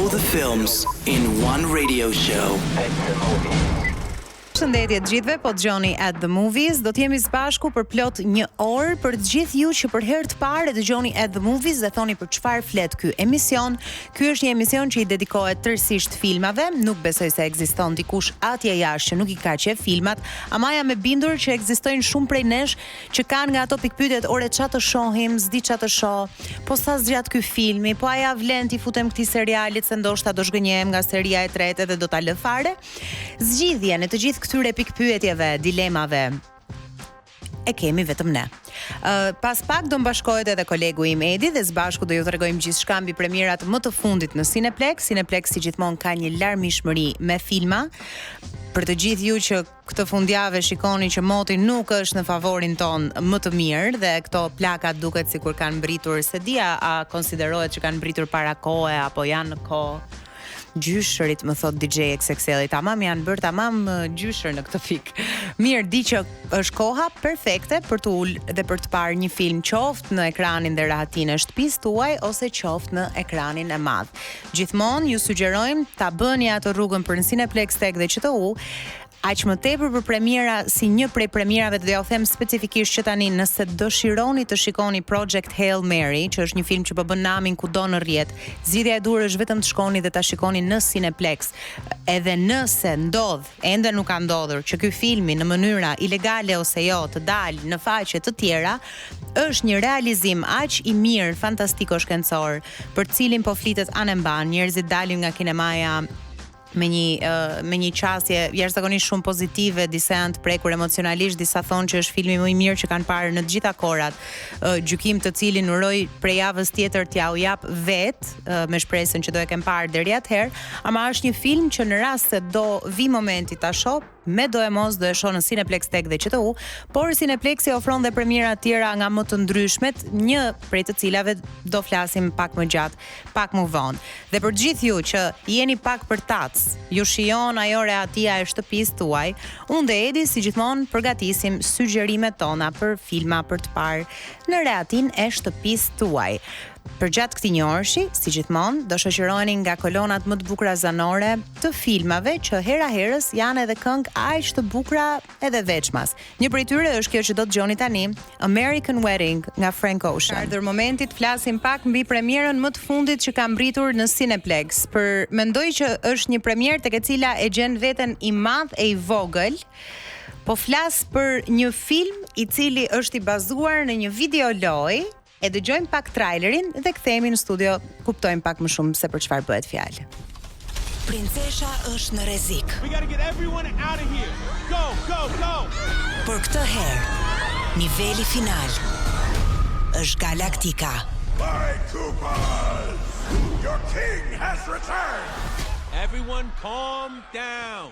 All the films in one radio show. Përshëndetje të gjithëve, po dëgjoni At the Movies. Do të jemi së bashku për plot 1 orë për të gjithë ju që për herë të parë dëgjoni At the Movies dhe thoni për çfarë flet ky emision. Ky është një emision që i dedikohet tërësisht filmave. Nuk besoj se ekziston dikush atje jashtë që nuk i ka qef filmat, ama jam e bindur që ekzistojnë shumë prej nesh që kanë nga ato pikpyetjet, ore çfarë të shohim, s'di çfarë të shoh, po sa zgjat ky filmi, po a ja vlen ti futem këtij serialit se ndoshta do zhgënjem nga seria e tretë dhe do ta lë fare. Zgjidhjen e të gjithë këtyre pikpyetjeve, dilemave e kemi vetëm ne. Pas pak do mbashkohet edhe kolegu im Edi dhe së bashku do ju tregojmë gjithçka mbi premierat më të fundit në Cineplex. Cineplex si gjithmonë ka një larmishmëri me filma. Për të gjithë ju që këtë fundjavë shikoni që moti nuk është në favorin ton më të mirë dhe këto plakat duket sikur kanë mbritur, se dia a konsiderohet që kanë mbritur para kohe apo janë në kohë gjyshërit, më thot DJ XXL, tamam janë bërë tamam gjyshër në këtë pik. Mirë, di që është koha perfekte për të ullë dhe për të parë një film qoftë në ekranin dhe rahatin e shtëpisë tuaj ose qoftë në ekranin e madh. Gjithmonë ju sugjerojmë ta bëni atë rrugën për në Cineplex Tech dhe QTU, aq më tepër për premiera si një prej premierave, do ja u them specifikisht që tani nëse dëshironi të shikoni Project Hail Mary, që është një film që po bën namin kudo në rrjet, zgjidhja e dur është vetëm të shkoni dhe ta shikoni në Cineplex. Edhe nëse ndodh, ende nuk ka ndodhur që ky filmi në mënyra ilegale ose jo të dalë në faqe të tjera, është një realizim aq i mirë, fantastiko-shkencor, për të cilin po flitet anë mban, njerëzit dalin nga kinemaja me një qasje jashtëzakonisht shumë pozitive, disa janë të prekur emocionalisht, disa thonë që është filmi më i mirë që kanë parë në të gjitha kohrat. Gjykim të cilin uroj prej javës tjetër t'ja u jap me shpresën që do e kem parë deri atëherë, ama është një film që në rast se do vi momenti ta shoh, me do e mos do e shoh në Cineplex Tech dhe QTU, por Cineplexi ofron dhe premiera tjera nga më të ndryshmet, një prej të cilave do flasim pak më gjatë, pak më vonë. Dhe për gjithë ju që jeni pak për tac, ju shijon ajo rehatia e shtëpisë tuaj, unë dhe Edi si gjithmonë përgatisim sugjerimet tona për filma për të parë në rehatin e shtëpisë tuaj. Përgjatë këtij një orëshi, si gjithmonë, do shoqëroheni nga kolonat më të bukura zanore të filmave që hera herës janë edhe këngë aq të bukura edhe veçmas. Një prej tyre është kjo që do të dëgjoni tani, American Wedding nga Frank Ocean. Ka ardhur momenti të flasim pak mbi premierën më të fundit që ka mbritur në Cineplex. Mendoj që është një premierë tek e cila e gjen veten i madh e i vogël. Po flas për një film i cili është i bazuar në një videolojë. E dëgjojmë pak trailerin dhe kthehemi në studio, kuptojmë pak më shumë se për çfarë bëhet fjalë. Princesha është në rrezik. We gotta get everyone out of here. Go, go, go. Por këtë herë, niveli final është galaktika. My Koopas! Your king has returned! Everyone calm down.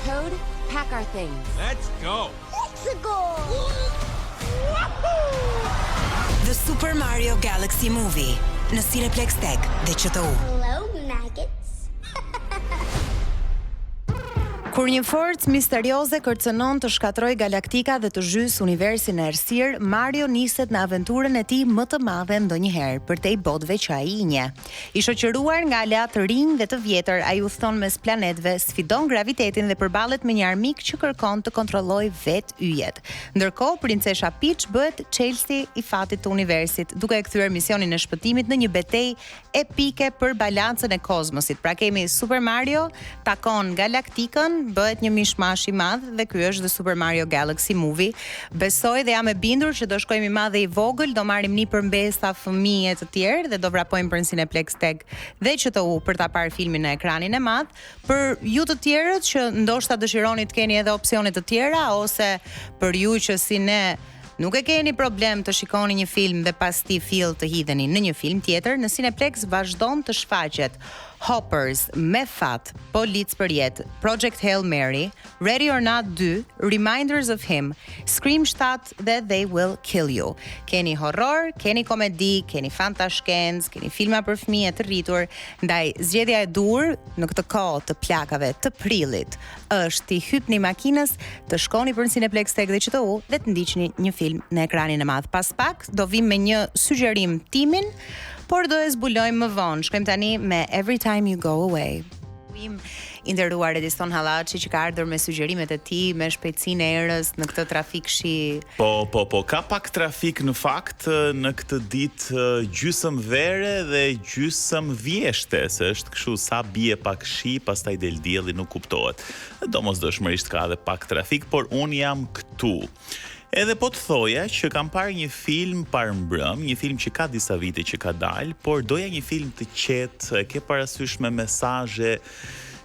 Toad, pack our things. Let's go. The Super Mario Galaxy Movie në Cineplex Tech dhe QTU. Hello, maggots. Kur një forcë misterioze kërcënon të shkatrojë galaktika dhe të zhysë universin e errësirë, Mario niset në aventurën e tij më të madhe ndonjëherë përtej botëve që ai i njeh. I shoqëruar nga aleat të rinj dhe të vjetër, ai udhton mes planetëve, sfidon gravitetin dhe përballet me një armik që kërkon të kontrollojë vetë yjet. Ndërkohë, princesha Peach bëhet Chelsea i fatit të universit, duke e kthyer misionin e shpëtimit në një betejë epike për balancën e kozmosit. Pra kemi Super Mario takon galaktikën, bëhet një mishmash i madh dhe ky është The Super Mario Galaxy Movie. Besoj dhe jam e bindur që do shkojmë i madh dhe i vogël, do marrim një përmbesa fëmijë të tjerë dhe do vrapojmë për Cineplex Tech dhe QTU për ta parë filmin në ekranin e madh. Për ju të tjerët që ndoshta dëshironi të keni edhe opsione të tjera, ose për ju që si ne nuk e keni problem të shikoni një film dhe pas ti fill të hidheni në një film tjetër, në Cineplex vazhdon të shfaqet Hoppers, Me Fat, Polic për jetë, Project Hail Mary, Ready or Not 2, Reminders of Him, Scream 7 dhe They Will Kill You. Keni horror, keni komedi, keni fantashkenc, keni filma për fëmijë të rritur, ndaj zgjedhja e dur në këtë kohë të plakave të prillit është t'i hypni makinës, të shkoni për Cineplex Tech dhe QTU dhe të ndiqni një film në ekranin e madh. Pas pak do vim me një sugjerim timin, por do e zbulojmë më vonë. Shkojmë tani me Every Time You Go Away. I nderuar Edison Hallaçi që ka ardhur me sugjerimet e tij me shpejtësinë e erës në këtë trafik shi. Po, ka pak trafik në fakt në këtë ditë gjysëm vere dhe gjysëm vjeshte, se është kështu sa bie pak shi, pastaj del dielli, nuk kuptohet. Domosdoshmërisht ka edhe pak trafik, por unë jam këtu. Edhe po të thoja që kam parë një film parëmbrëm, një film që ka disa vite që ka dalë, por doja një film të qetë, ke parasysh me mesazhe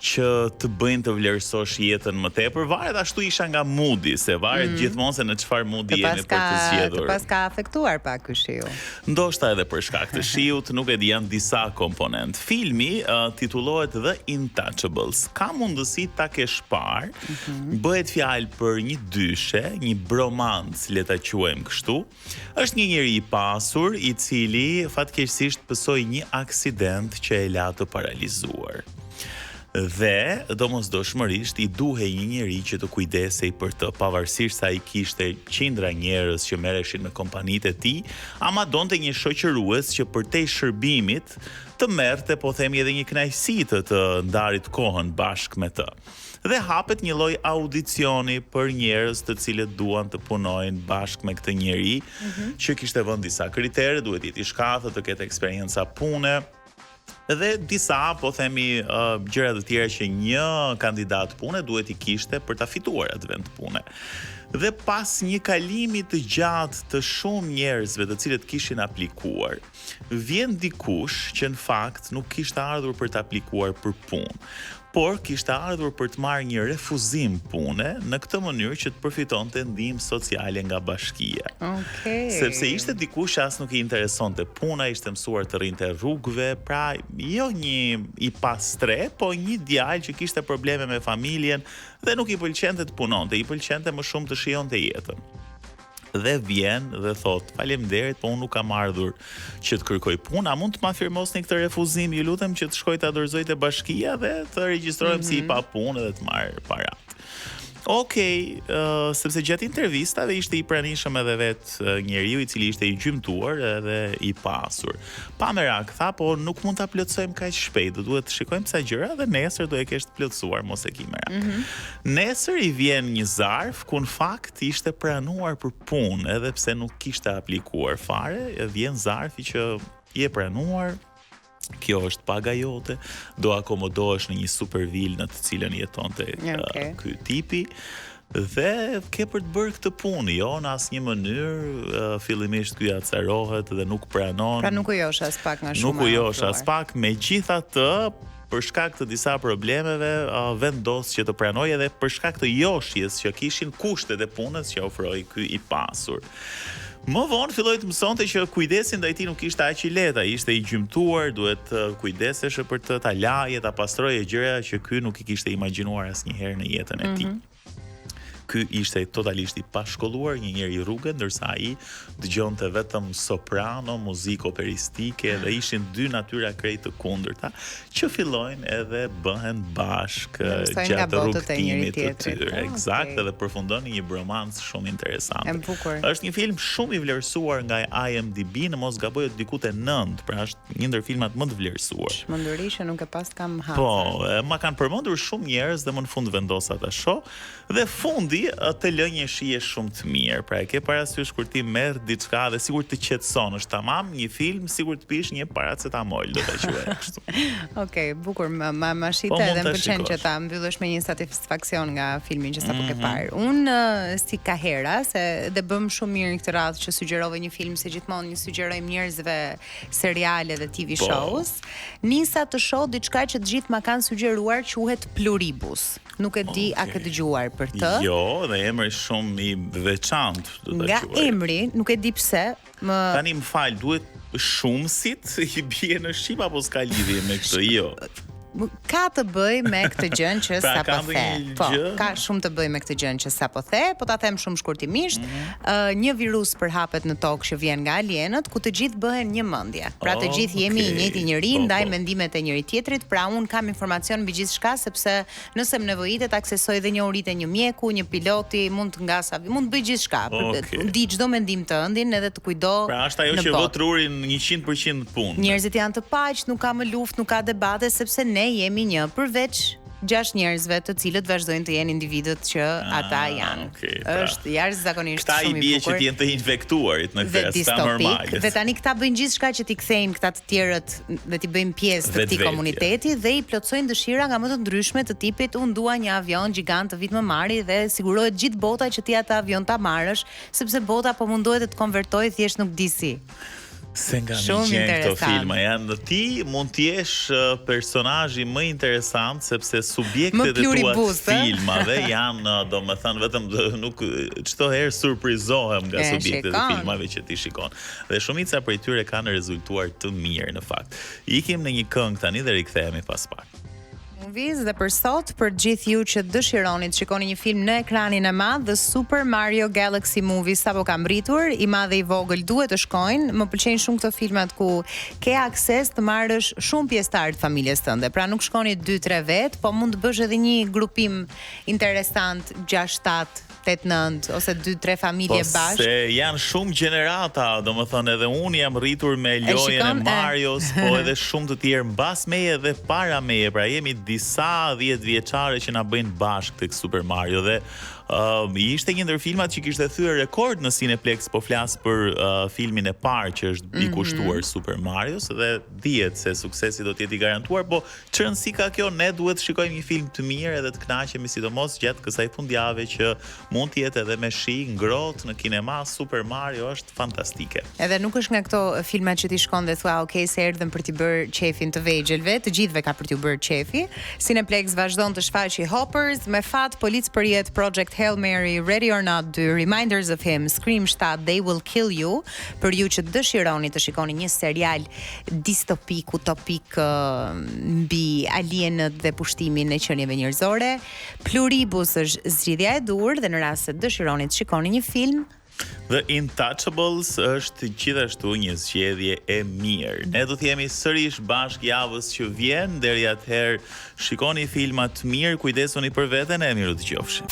që të bëjnë të vlerësosh jetën më tepër, varet ashtu isha nga moodi, se varet gjithmonë se në çfarë moodi jemi për të zgjedhur. Të pas ka afektuar pak ky shiu. Ndoshta edhe për shkak të shiut, nuk e di, janë disa komponent. Filmi titullohet The Intouchables. Ka mundësi ta kesh parë. Bëhet fjalë për një dyshe, një bromancë, le ta quajmë kështu. Është një njeri i pasur i cili fatkeqësisht pësoi një aksident që e la të paralizuar. Dhe domosdoshmërisht i duhej një njeri që të kujdesej për të, pavarësisht se ai kishte qindra njerëz që merreshin me kompanitë e tij, ama donte një shoqërues që përtej shërbimit të merrte, po themi, edhe një kënaqësi të ndarit kohën bashkë me të. Dhe hapet një lloj audicioni për njerëz të cilët duan të punojnë bashkë me këtë njeri, që kishte vënë disa kritere, duhet jetë i shkathët, të ketë eksperjenca pune, dhe disa, po themi, gjëra të tjera që një kandidat pune duhet i kishte për ta fituar atë vend pune. Dhe pas një kalimi të gjatë të shumë njerëzve të cilët kishin aplikuar, vjen dikush që në fakt nuk kishte ardhur për të aplikuar për punë, por kishte ardhur për të marrë një refuzim pune në këtë mënyrë që të përfitonte ndihmë sociale nga bashkia. Sepse ishte dikush që as nuk i interesonte puna, ishte mësuar të rrinte rrugëve, pra jo një i pastre, po një djalë që kishte probleme me familjen dhe nuk i pëlqente të punonte, i pëlqente më shumë të shijonte jetën. Dhe vjen dhe thot, faleminderit, po unë nuk kam ardhur që të kërkoj punë, a mund të ma firmosni këtë refuzim, ju lutem që të shkoj të dorëzoj te bashkia dhe të regjistrohem si i pa punë dhe të marr parat. Okej, sepse gjatë intervistave ishte i pranishëm edhe vetë njeriu i cili ishte i gjymtuar edhe i pasur. Pa merak, tha, po nuk mund ta plotësojmë kaq shpejt, do duhet të shikojmë sa gjëra dhe nesër do e kesh të plotësuar, mos e ki merak. Nesër i vjen një zarf ku në fakt ishte pranuar për punë, edhe pse nuk kishte aplikuar fare, vjen zarfi që i e pranuar. Kjo është paga jote, do akomodohesh në një supervil në të cilën jetonte ky tipi dhe ke për të bërë këtë punë, jo në asnjë mënyrë. Fillimisht ky acarohet dhe nuk pranon. Pra nuk u josh as pak nga shumë. Nuk u josh as pak, megjithatë, për shkak të disa problemeve vendos që të pranojë edhe për shkak të joshjes që kishin kushtet e punës që ofroi ky i pasur. Më vonë filloi të mësonte që kujdesi ndaj tij nuk ishte aq i lehtë, ai ishte i gjymtuar, duhet të kujdesesh për të ta laje, ta pastroje gjëra që ky nuk i kishte imagjinuar asnjëherë në jetën e tij. Ky ishte totalisht i pashkolluar, një njeri rrugë, ndërsa ai dëgjonte vetëm soprano, muzikë operistike dhe ishin dy natyra krejt të kundërta që fillojnë edhe bëhen bashkë gjatë rrugtimit të tyre. Eksakt, edhe përfundoni një bromancë shumë interesante. Është një film shumë i vlerësuar nga IMDb, në mos gaboj diku te 9, pra është një ndër filmat më të vlerësuar. Çmenduri që nuk e pas kam hapur. Po, ma kanë përmendur shumë njerëz dhe më në fund vendosa ta shoh dhe fundi të lë një shije shumë të mirë. Pra e ke parasysh kur ti merr diçka dhe sigurt të qetëson, është tamam një film, sigurt të pish një paracetamol, do ta quaj kështu. Okej, bukur, ma shite edhe më pëlqen që ta mbyllësh me një satisfaksion nga filmi që sapo ke parë. Unë si ka hera, se dhe bëm shumë mirë këtë radhë që sugjerove një film, se gjithmonë një sugjerojmë njerëzve seriale dhe TV shows. Nisa të shoh diçka që të gjithë ma kanë sugjeruar, quhet Pluribus. Nuk e di a ke dëgjuar për të. Jo, dhe emri shumë i veçantë, do ta quaj. Nga emri, nuk e di pse, tani më fal, duhet shumësit i bie në shqip apo s'ka lidhje me këtë? Jo. ka të bëj me këtë gjën që Pra, sapo ka the. ndonjë Po, gjë? ka shumë të bëj me këtë gjën që sapo the, po ta them shumë shkurtimisht. Një virus përhapet në tokë që vjen nga alienët, ku të gjithë bëhen një mendje. Pra të gjithë jemi i Okay. njëjti njeri, Po, ndaj po. mendimet e njëri tjetrit, pra un kam informacion mbi gjithçka sepse nëse më nevojitet aksesoj dhe njohuritë e një mjeku, një piloti, mund të ngasa, mund të bëj gjithçka. Okay. Di çdo mendim të ëndin edhe të kujdo. Pra është ajo në që botë. vë trurin 100% punë. Njerëzit janë të paq, nuk ka më luftë, nuk ka debate sepse ne jemi një, përveç 6 njerëzve të cilët vazhdojnë të jenë individët që ata janë. okay, pra. Është jashtëzakonisht Këta i shumë i bie bukur. që t'jenë të infektuarit në Dhe këtë sta distopik, normale. dhe tani këta bëjnë gjithçka që t'i kthejnë këta të tjerët dhe t'i bëjnë pjesë të këtij Vetvetje. komuniteti dhe i plotsojnë dëshira nga më të ndryshme të tipit unë dua një avion gjigant të vit më marri dhe sigurohet gjithë bota që ti atë avion ta marrësh, sepse bota po mundohet të të konvertojë thjesht nuk di si. Se nga Shumë mi gjenë këto interesant. filma janë, ti mund t'jesh personazhi më interesant sepse subjektet Më e tua të pluribus, filmave janë, domethënë vetëm nuk çdo herë surprizohem nga E, subjektet e shikon. filmave që ti shikon. Dhe shumica prej tyre kanë rezultuar të mirë në fakt. Ikim në një këngë tani dhe rikthehemi pas pak. Movies dhe për sot, për gjithë ju që dëshironi të shikoni një film në ekranin e madh, The Super Mario Galaxy Movie sapo ka mbritur, i madh dhe i vogël duhet të shkojnë. Më pëlqejnë shumë këto filmat ku ke akses të marrësh shumë pjesëtar të familjes tënde. Pra nuk shkoni 2-3 vet, po mund të bësh edhe një grupim interesant 6-7 8-9 ose 2-3 familje bashkë. Se janë shumë gjenerata, domethënë edhe unë jam rritur me lojën e shikon, Marios, po edhe shumë të tjerë mbas meje dhe para meje. Pra jemi disa 10 vjeçare që na bëjnë bashkë tek Super Mario dhe ishte një ndër filmat që kishte thyer rekord në Cineplex, po flas për filmin e parë që është i kushtuar Super Marios dhe dihet se suksesi do të jetë i garantuar, po çrën si ka kjo, ne duhet të shikojmë një film të mirë edhe të kënaqemi sidomos gjatë kësaj fundjavë që mund të jetë edhe me shi ngrohtë në kinema. Super Mario është fantastike. Edhe nuk është nga këto filmat që ti shkon dhe thua, okay, se erdhën për t'i bërë qefin të vejgjelve, të gjithëve ka për t'u bërë qefi. Cineplex vazhdon të shfaqi Hoppers, me fat Police për jetë, Project Hail Mary, Ready or Not 2, Reminders of Him, Scream 7, They Will Kill You, për ju që dëshironi të shikoni një serial distopik, utopik mbi alienët dhe pushtimin e qenieve njerëzore. Pluribus është zgjidhja e dur dhe në rast se dëshironi të shikoni një film, The Intouchables është gjithashtu një zgjedhje e mirë. Ne do të jemi sërish bashkë javës që vjen, deri atëherë shikoni filma të mirë, kujdesuni për veten e miru të qofshi.